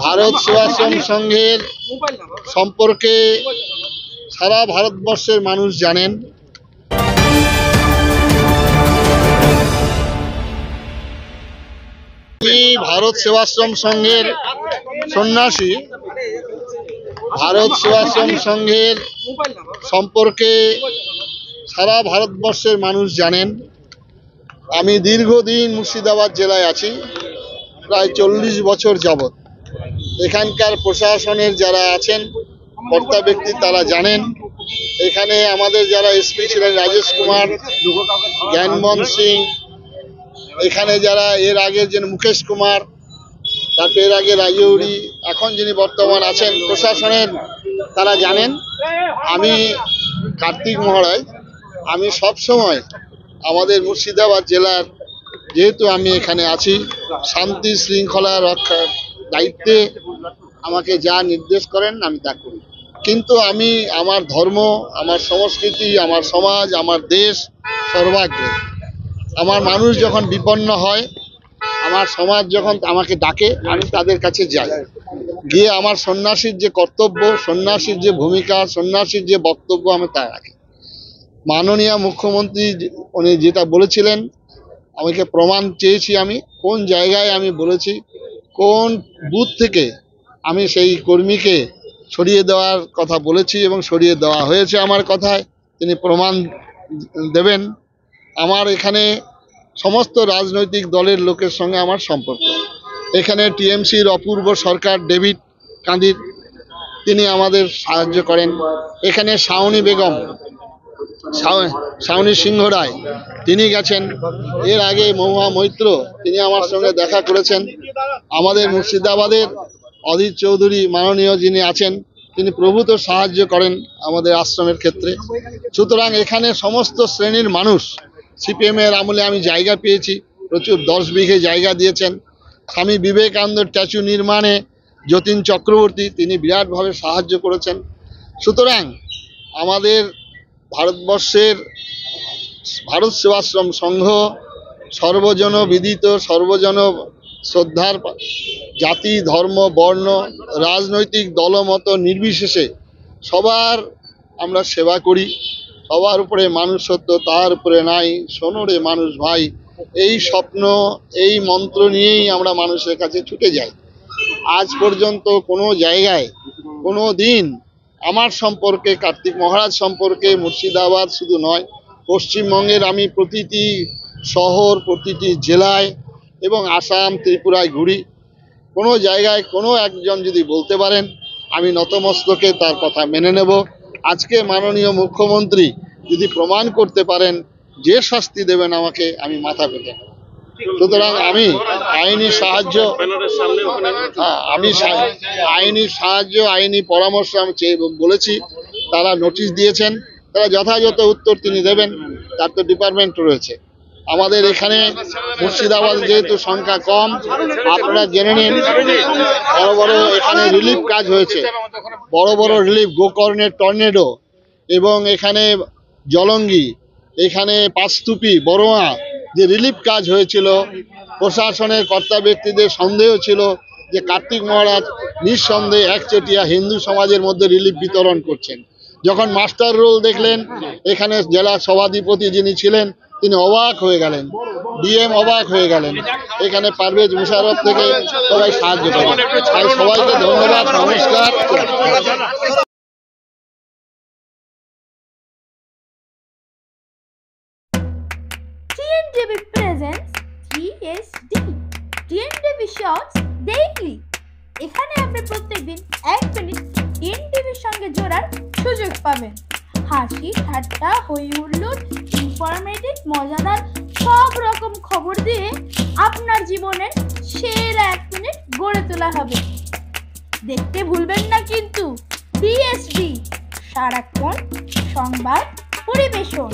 ভারত সেবাশ্রম সংঘের সম্পর্কে সারা ভারতবর্ষের মানুষ জানেন। ভারত সেবাশ্রম সংঘের সন্ন্যাসী। ভারত সেবাশ্রম সংঘের সম্পর্কে সারা ভারতবর্ষের মানুষ জানেন। আমি দীর্ঘদিন মুর্শিদাবাদ জেলায় আছি, প্রায় 40 বছর যাবৎ। এখানকার প্রশাসনের যারা আছেন কর্তা ব্যক্তি তারা জানেন। এখানে আমাদের যারা এসপি ছিলেন রাজেশ কুমার, জ্ঞানমোহন সিং, এখানে যারা এর আগে যিনি মুকেশ কুমার, তারপর এর আগে রাজৌরি, এখন যিনি বর্তমান আছেন প্রশাসনের, তারা জানেন। আমি কার্তিক মহারাজ, আমি সবসময় আমাদের মুর্শিদাবাদ জেলার, যেহেতু আমি এখানে আছি, শান্তি শৃঙ্খলা রক্ষার দায়িত্বে আমাকে যা নির্দেশ করেন আমি তা করি। কিন্তু আমি আমার ধর্ম, আমার সংস্কৃতি, আমার সমাজ, আমার দেশ সর্বাগ্রে। আমার মানুষ যখন বিপন্ন হয়, আমার সমাজ যখন আমাকে ডাকে, আমি তাদের কাছে যাই, গিয়ে আমার সন্ন্যাসীর যে কর্তব্য, সন্ন্যাসীর যে ভূমিকা, সন্ন্যাসীর যে বক্তব্য, আমি তা রাখি। মাননীয় মুখ্যমন্ত্রী উনি যেটা বলেছিলেন, আমাকে প্রমাণ চেয়েছি আমি কোন জায়গায় আমি বলেছি, কোন বুথ থেকে আমি সেই কর্মীকে সরিয়ে দেওয়ার কথা বলেছি এবং সরিয়ে দেওয়া হয়েছে আমার কথায়। তিনি প্রমাণ দেবেন। আমার এখানে সমস্ত রাজনৈতিক দলের লোকের সঙ্গে আমার সম্পর্ক। এখানে টিএমসির অপূর্ব সরকার ডেভিড কাঁদির, তিনি আমাদের সাহায্য করেন। এখানে শাওনি বেগম, শাওনি সিংহ রায়, তিনি গেছেন। এর আগে মহুয়া মৈত্র, তিনি আমার সঙ্গে দেখা করেছেন। আমাদের মুর্শিদাবাদের অধীর চৌধুরী মাননীয় যিনি আছেন, তিনি প্রভূত সাহায্য করেন আমাদের আশ্রমের ক্ষেত্রে। সুতরাং এখানে সমস্ত শ্রেণীর মানুষ, সিপিএমের আমলে আমি জায়গা পেয়েছি, প্রচুর 10 বিঘে জায়গা দিয়েছেন। স্বামী বিবেকানন্দ স্ট্যাচু নির্মাণে যতীন চক্রবর্তী, তিনি বিরাটভাবে সাহায্য করেছেন। সুতরাং আমাদের ভারতবর্ষের ভারত সেবাশ্রম সংঘ সর্বজন বিদিত, সর্বজন শ্রদ্ধার, জাতি ধর্ম বর্ণ রাজনৈতিক দলমত নির্বিশেষে সবার আমরা সেবা করি। সবার উপরে মানুষ সত্য, তার উপরে নাই, শোনো রে মানুষ ভাই, এই স্বপ্ন, এই মন্ত্র নিয়েই আমরা মানুষের কাছে ছুটে যাই। আজ পর্যন্ত কোনো জায়গায় কোনো দিন আমার সম্পর্কে, কার্তিক মহারাজ সম্পর্কে, মুর্শিদাবাদ শুধু নয়, পশ্চিমবঙ্গের আমি প্রতিটি শহর, প্রতিটি জেলায় এবং আসাম ত্রিপুরায় ঘুরি। কোনো জায়গায় কোনো একজন যদি বলতে পারেন, আমি নতমস্তকে তার কথা মেনে নেব। আজকে মাননীয় মুখ্যমন্ত্রী যদি প্রমাণ করতে পারেন, যে শাস্তি দেবেন আমাকে, আমি মাথা পেতে নেব। সুতরাং আমি আইনি সাহায্য, আইনি পরামর্শ আমি বলেছি। তারা নোটিশ দিয়েছেন, তারা যথাযথ উত্তর তিনি দেবেন, তার তো ডিপার্টমেন্ট রয়েছে। আমাদের এখানে মুর্শিদাবাদ যেহেতু সংখ্যা কম, আপনারা জেনে নিন, বড় বড় এখানে রিলিফ কাজ হয়েছে, বড় বড় রিলিফ, গোকর্ণের টর্নেডো এবং এখানে জলঙ্গি, এখানে পাঁচতুপি, বড়োয়া, যে রিলিফ কাজ হয়েছিল, প্রশাসনের কর্তা ব্যক্তিদের সন্দেহ ছিল যে কার্তিক মহারাজ নিঃসন্দেহে একচেটিয়া হিন্দু সমাজের মধ্যে রিলিফ বিতরণ করছেন। যখন মাস্টার রোল দেখলেন, এখানে জেলা সভাধিপতি যিনি ছিলেন তিনি অবাক হয়ে গেলেন, ডিএম অবাক হয়ে গেলেন। এখানে পারভেজ মুশারফ থেকে সবাই সাহায্য করেন। তাই সবাইকে ধন্যবাদ, নমস্কার। TNTV presents TSD, TNTV Shorts Daily। এখানে আপনি প্রত্যেকদিন 1 মিনিট TNTVর সঙ্গে জোড়ার সুযোগ পাবেন। হাসি ঠাট্টা, হই হুল্লোড়, ইনফরমেটিভ, মজাদার সব রকম খবর দিয়ে আপনার জীবনের সেরা 1 মিনিট গড়ে তোলা হবে। দেখতে ভুলবেন না কিন্তু TSD, সারাক্ষণ সংবাদ পরিবেশন।